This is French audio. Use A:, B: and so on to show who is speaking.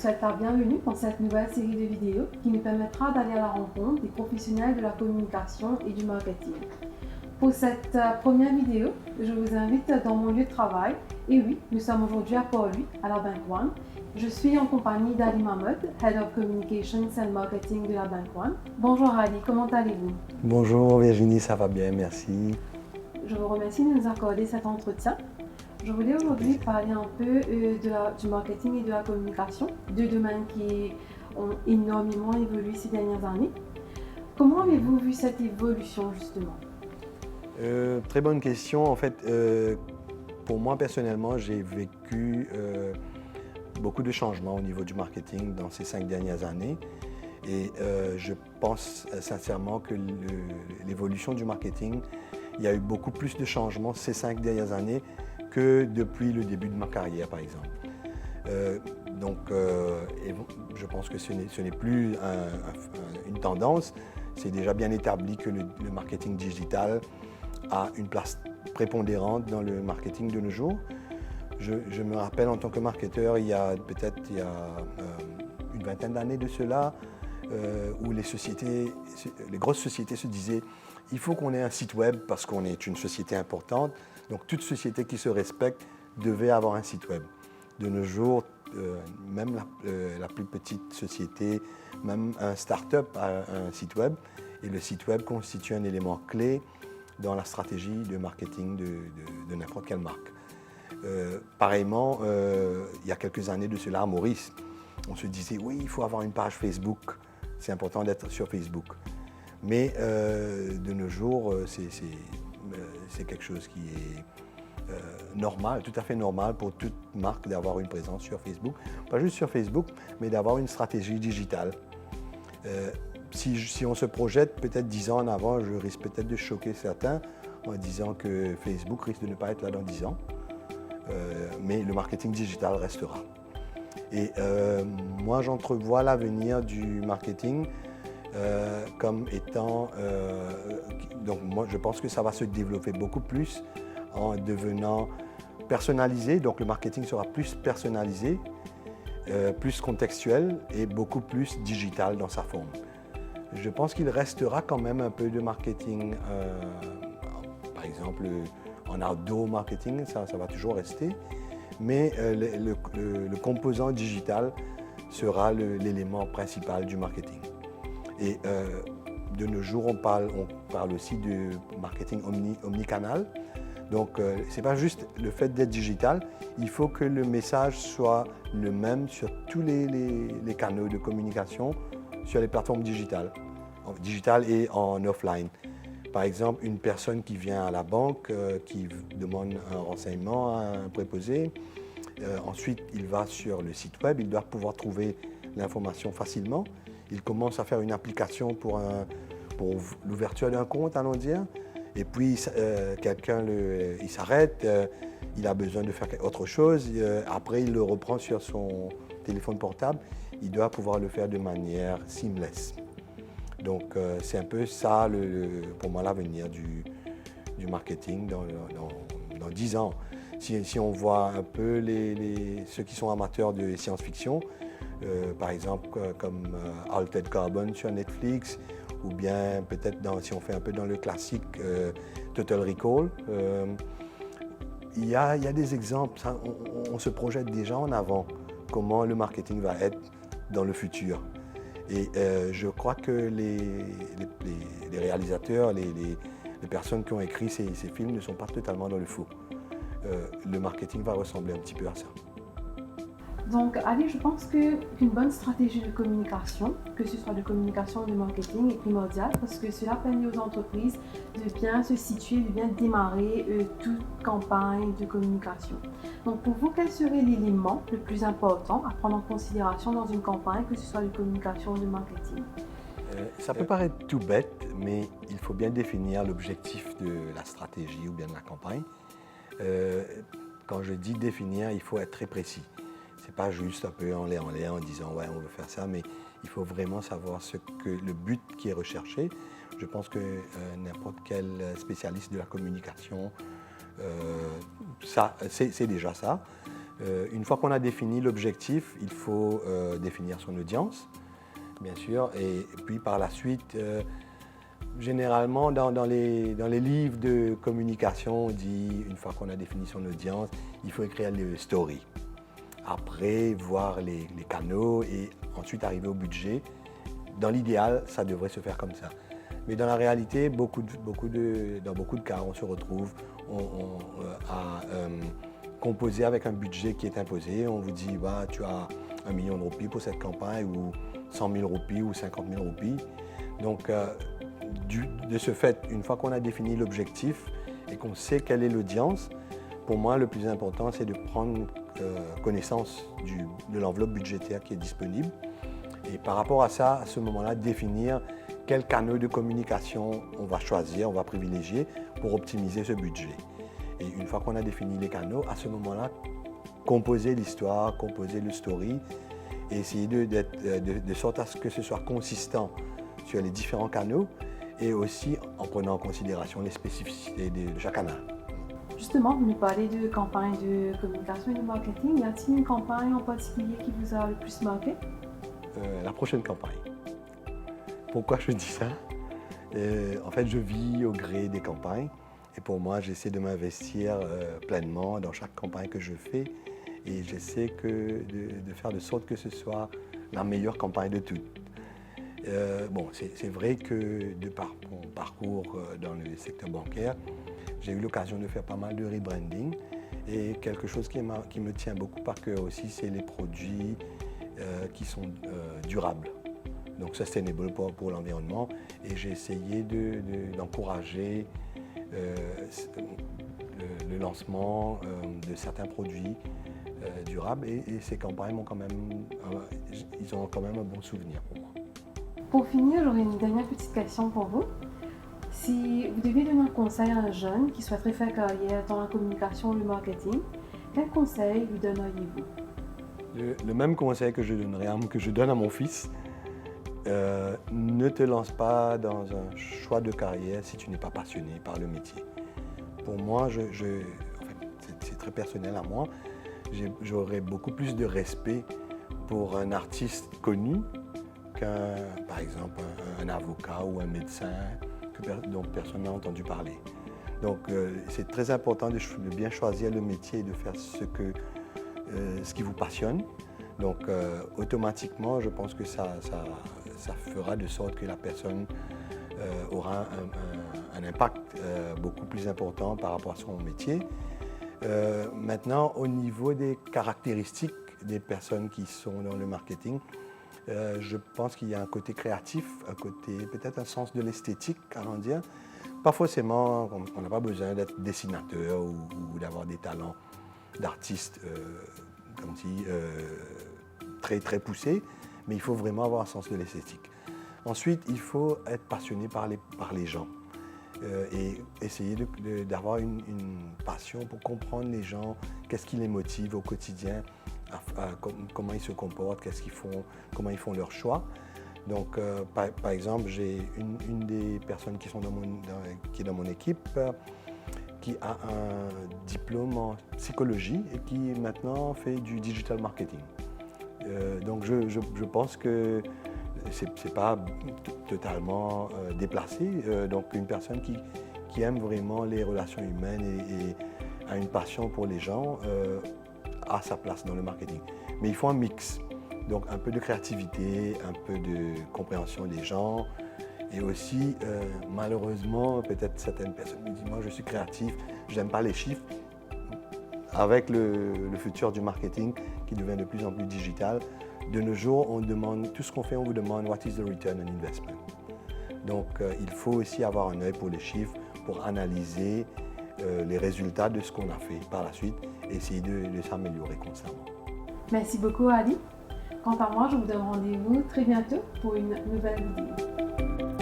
A: souhaite la bienvenue dans cette nouvelle série de vidéos qui nous permettra d'aller à la rencontre des professionnels de la communication et du marketing. Pour cette première vidéo, je vous invite dans mon lieu de travail. Et oui, nous sommes aujourd'hui à Port-Louis, à la Bank One. Je suis en compagnie d'Ali Mahmoud, Head of Communications and Marketing de la Bank One. Bonjour Ali, comment allez-vous?
B: Bonjour Virginie, ça va bien, merci.
A: Je vous remercie de nous accorder cet entretien. Je voulais aujourd'hui parler un peu du marketing et de la communication, deux domaines qui ont énormément évolué ces dernières années. Comment avez-vous vu cette évolution justement?
B: Très bonne question. En fait, pour moi personnellement, j'ai vécu beaucoup de changements au niveau du marketing dans ces 5 dernières années. Et je pense sincèrement que l'évolution du marketing, il y a eu beaucoup plus de changements ces 5 dernières années que depuis le début de ma carrière, par exemple. Je pense que ce n'est plus une tendance. C'est déjà bien établi que le marketing digital a une place prépondérante dans le marketing de nos jours. Je me rappelle en tant que marketeur, il y a une vingtaine d'années de cela, où les grosses sociétés se disaient il faut qu'on ait un site web parce qu'on est une société importante. Donc toute société qui se respecte devait avoir un site web. De nos jours, même la plus petite société, même un start-up a un site web. Et le site web constitue un élément clé dans la stratégie de marketing de n'importe quelle marque. Pareillement, il y a quelques années de cela à Maurice, on se disait oui, il faut avoir une page Facebook. C'est important d'être sur Facebook. Mais de nos jours, c'est quelque chose qui est normal, tout à fait normal pour toute marque d'avoir une présence sur Facebook. Pas juste sur Facebook, mais d'avoir une stratégie digitale. Si on se projette peut-être 10 ans en avant, je risque peut-être de choquer certains en disant que Facebook risque de ne pas être là dans 10 ans. Mais le marketing digital restera. Et moi, j'entrevois l'avenir du marketing comme étant... donc moi, je pense que ça va se développer beaucoup plus en devenant personnalisé. Donc le marketing sera plus personnalisé, plus contextuel et beaucoup plus digital dans sa forme. Je pense qu'il restera quand même un peu de marketing, par exemple en outdoor marketing, ça va toujours rester. Mais le composant digital sera l'élément principal du marketing. Et de nos jours, on parle aussi de marketing omnicanal. Donc, ce n'est pas juste le fait d'être digital, il faut que le message soit le même sur tous les canaux de communication, sur les plateformes digitales et en offline. Par exemple, une personne qui vient à la banque, qui demande un renseignement à un préposé, ensuite il va sur le site web, il doit pouvoir trouver l'information facilement. Il commence à faire une application pour l'ouverture d'un compte, allons dire, et puis quelqu'un il s'arrête, il a besoin de faire autre chose, après il le reprend sur son téléphone portable, il doit pouvoir le faire de manière seamless. Donc c'est un peu ça, pour moi, l'avenir du marketing dans 10 ans. Si on voit un peu ceux qui sont amateurs de science-fiction, par exemple comme Altered Carbon sur Netflix, ou bien peut-être si on fait un peu dans le classique Total Recall, il y a des exemples, on se projette déjà en avant comment le marketing va être dans le futur. Et je crois que les réalisateurs, les personnes qui ont écrit ces films ne sont pas totalement dans le faux. Le marketing va ressembler un petit peu à ça.
A: Donc, Ali, je pense qu'une bonne stratégie de communication, que ce soit de communication ou de marketing, est primordiale parce que cela permet aux entreprises de bien se situer, de bien démarrer toute campagne de communication. Donc, pour vous, quel serait l'élément le plus important à prendre en considération dans une campagne, que ce soit de communication ou de marketing?
B: Ça peut paraître tout bête, mais il faut bien définir l'objectif de la stratégie ou bien de la campagne. Quand je dis définir, il faut être très précis. Ce n'est pas juste un peu en l'air en disant ouais, on veut faire ça, mais il faut vraiment savoir le but qui est recherché. Je pense que n'importe quel spécialiste de la communication, c'est déjà ça. Une fois qu'on a défini l'objectif, il faut définir son audience, bien sûr, et puis par la suite, généralement dans les livres de communication, on dit, une fois qu'on a défini son audience, il faut écrire les stories. Après, voir les canaux et ensuite arriver au budget. Dans l'idéal, ça devrait se faire comme ça. Mais dans la réalité, dans beaucoup de cas, on se retrouve à composer avec un budget qui est imposé. On vous dit, bah, tu as 1 million de roupies pour cette campagne, ou 100 000 roupies, ou 50 000 roupies. Donc, de ce fait, une fois qu'on a défini l'objectif et qu'on sait quelle est l'audience, pour moi, le plus important, c'est de prendre connaissance de l'enveloppe budgétaire qui est disponible. Et par rapport à ça, à ce moment-là, définir quels canaux de communication on va choisir, on va privilégier pour optimiser ce budget. Et une fois qu'on a défini les canaux, à ce moment-là, composer l'histoire, composer le story et essayer de sorte à ce que ce soit consistant sur les différents canaux et aussi en prenant en considération les spécificités de chaque canal.
A: Justement, vous nous parlez de campagne de communication et de marketing. Y a-t-il une campagne en particulier qui vous a le plus marqué?
B: La prochaine campagne. Pourquoi je dis ça? En fait, je vis au gré des campagnes et pour moi, j'essaie de m'investir pleinement dans chaque campagne que je fais et j'essaie de faire de sorte que ce soit la meilleure campagne de toutes. Bon, c'est vrai que de par mon parcours dans le secteur bancaire, j'ai eu l'occasion de faire pas mal de rebranding et quelque chose qui me tient beaucoup par cœur aussi, c'est les produits qui sont durables, donc sustainable pour l'environnement. Et j'ai essayé d'encourager le lancement de certains produits durables et ces campagnes ils ont quand même un bon souvenir pour moi.
A: Pour finir, j'aurais une dernière petite question pour vous. Si vous deviez donner un conseil à un jeune qui souhaiterait faire carrière dans la communication ou le marketing, quel conseil lui donneriez-vous?
B: Le même conseil que je donne à mon fils, ne te lance pas dans un choix de carrière si tu n'es pas passionné par le métier. Pour moi, c'est très personnel à moi, j'aurais beaucoup plus de respect pour un artiste connu qu'un, par exemple, un avocat ou un médecin dont personne n'a entendu parler. Donc c'est très important de bien choisir le métier et de faire ce qui vous passionne. Donc automatiquement, je pense que ça fera de sorte que la personne aura un impact beaucoup plus important par rapport à son métier. Maintenant, au niveau des caractéristiques des personnes qui sont dans le marketing, je pense qu'il y a un côté créatif, peut-être un sens de l'esthétique à en dire. Pas forcément, on n'a pas besoin d'être dessinateur ou d'avoir des talents d'artiste très très poussés, mais il faut vraiment avoir un sens de l'esthétique. Ensuite, il faut être passionné par les gens et essayer d'avoir une passion pour comprendre les gens, qu'est-ce qui les motive au quotidien, comment ils se comportent, qu'est-ce qu'ils font, comment ils font leurs choix. Donc, par exemple, j'ai une des personnes qui est dans mon équipe qui a un diplôme en psychologie et qui maintenant fait du digital marketing. Donc, je pense que c'est pas totalement déplacé. Donc, une personne qui aime vraiment les relations humaines et a une passion pour les gens a sa place dans le marketing. Mais il faut un mix. Donc un peu de créativité, un peu de compréhension des gens et aussi, malheureusement, peut-être certaines personnes me disent « moi je suis créatif, je n'aime pas les chiffres ». Avec le futur du marketing qui devient de plus en plus digital, de nos jours, on demande, tout ce qu'on fait, on vous demande « what is the return on investment ». Donc il faut aussi avoir un œil pour les chiffres, pour analyser les résultats de ce qu'on a fait par la suite et essayer de s'améliorer constamment.
A: Merci beaucoup Ali. Quant à moi, je vous donne rendez-vous très bientôt pour une nouvelle vidéo.